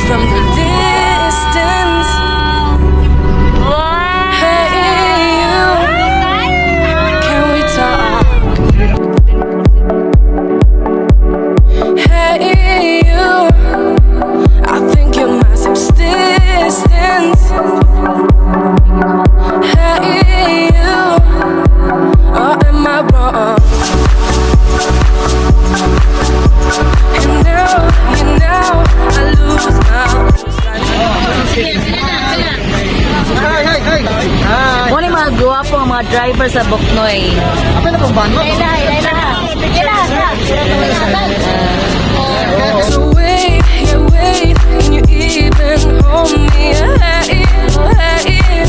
from the distance. Hey you, can we talk? Hey you, I think you're my subsistence. Hey you, or am I wrong? And now, you know, I lose my Muna yung mga guwapo ang mga driver sa Buknoy. Apa na pong bando? So wait, yeah wait, can you even hold me? Hey, hey.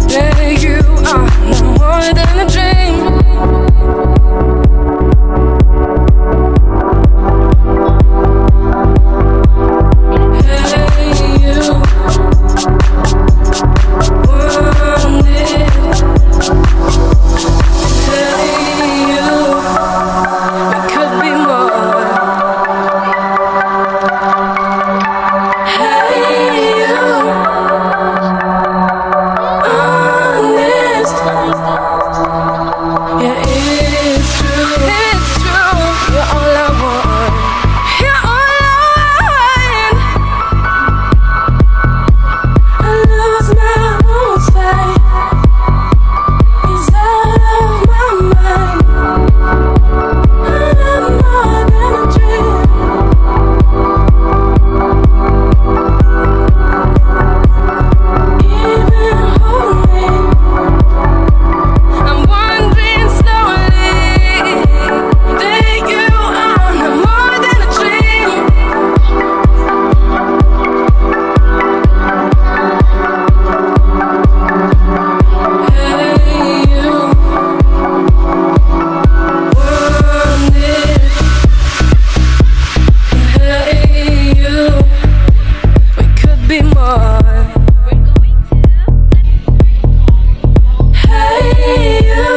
There you are, no more than a dream. Hey you, want it. Hey you, it could be more. Hey you, honest. Yeah, it's true. It's true. You're all I want. You're all I want. I lose my own sight. He's out of my mind. I'm more than a dream. Even hold me. I'm wandering slowly. There you are, no more than a dream. Hey you, want it. Hey you, we could be more. Hey you,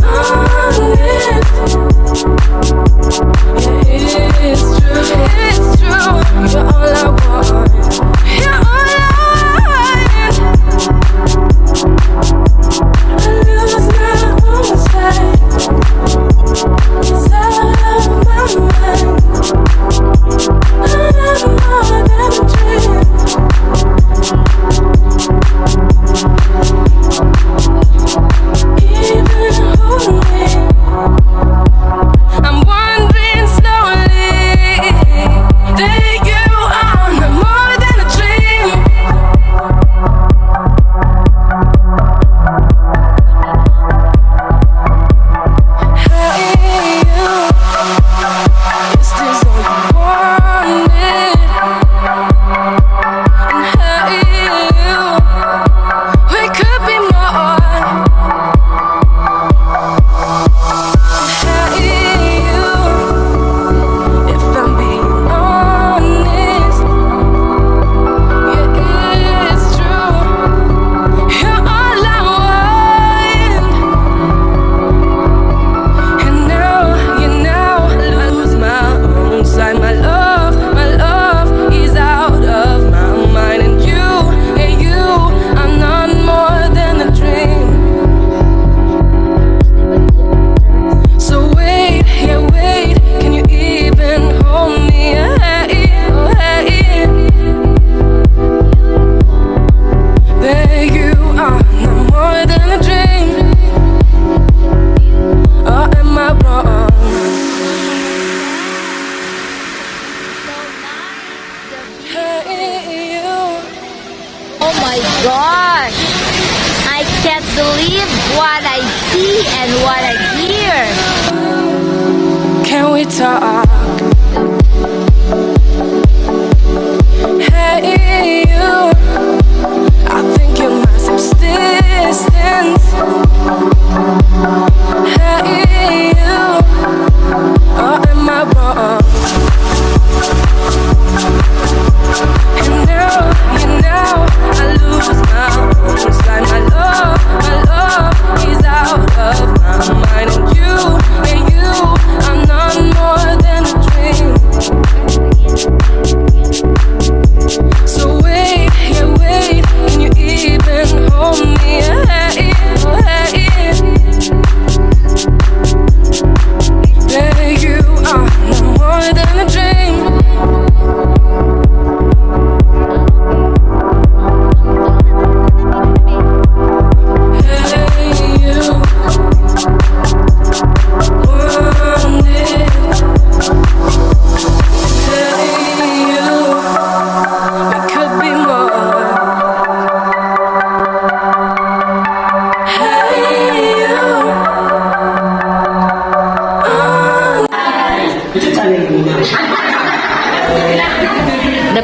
honest. Yeah, it's true. It's true. You're all I want. You're all I want. I lose my own sight. It's out of my mind. I'm more than a dream. Even hold me. I'm wandering slowly. There you are, no more than a dream. Hey you, is this all you wanted? And hey you, we could be more. Hey you, if I'm being honest, yeah it's true. You're all I want. And now, you know, I lose my own sight. My love is out of my mind. And you, yeah you, I'm not more than a dream. So wait, yeah wait, can you even hold me? Hey, oh hey. There you are, no more than a dream. Or am I wrong? Hey you, Oh my gosh! I can't believe what I see and what I hear. can we talk? Hey you, I think you're my subsistence. Hey you, or am I wrong? And now, you know, I lose my own sight. My love is out of my mind. And you, I'm not more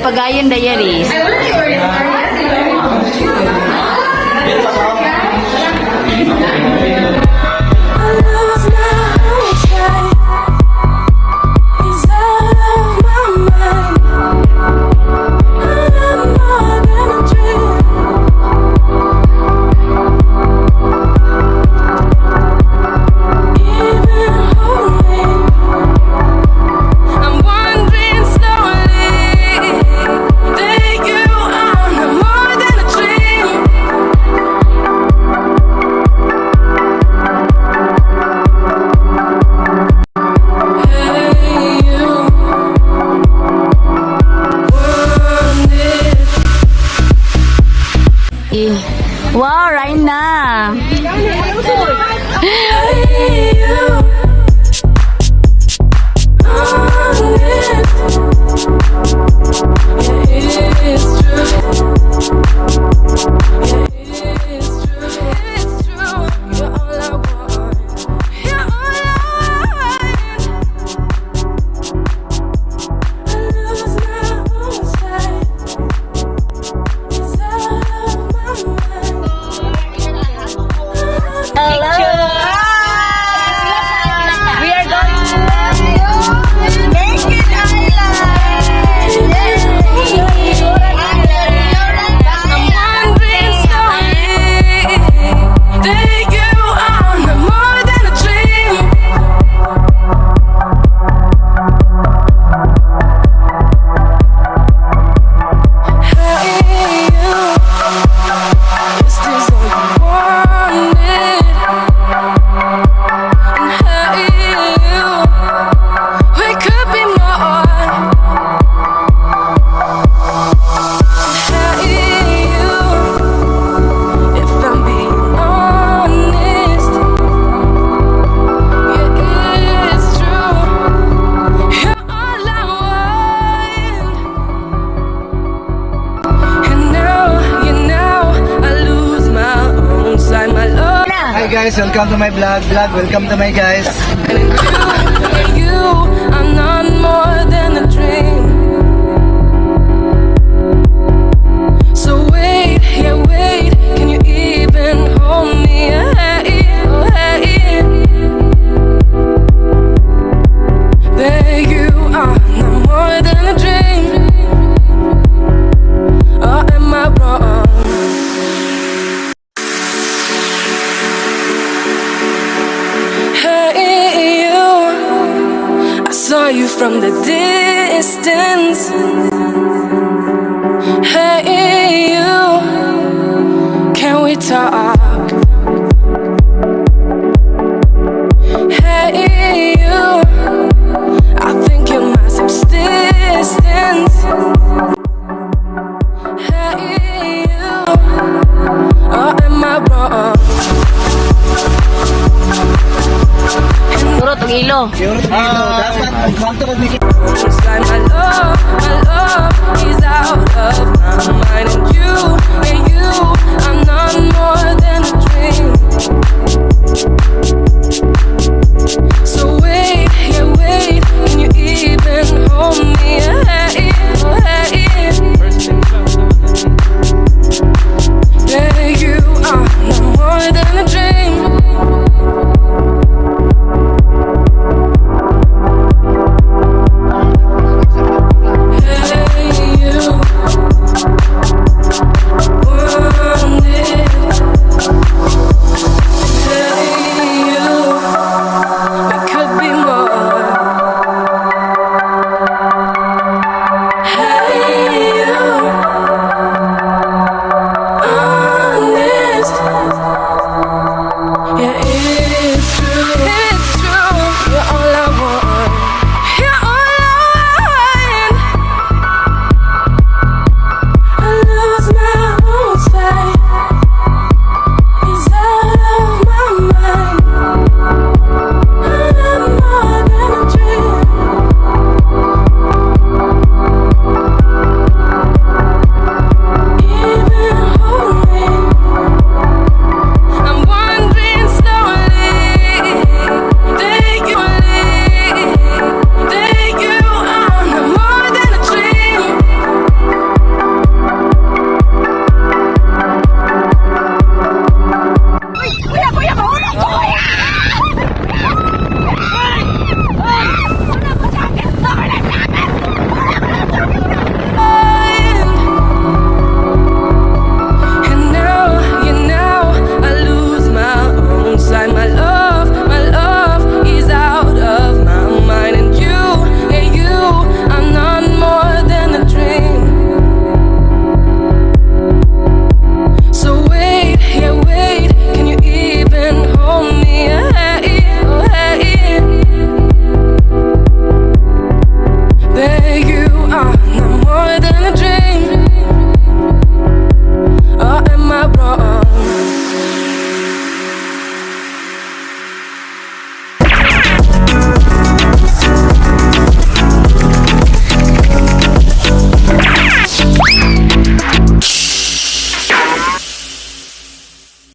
Pagayan Diaries. Wow, right na. Guys, welcome to my vlog. Welcome to my guys. And you, I'm not more than a dream. So wait, yeah wait, can you even hold me? Hey, oh hey. There you are, not more than a dream. Or am I wrong? Hey you, I saw you from the distance. Hey you, can we talk? Hey you, I think you're my subsistence. Hey you, or am I wrong? Turot ang ilo. Dapat magkwanto ko bigyan. It's like my love is out of my mind. And you, I'm not more than a dream. So wait, yeah wait, can you even hold me? Hey, oh hey. There you are, not more than a dream. more than a dream.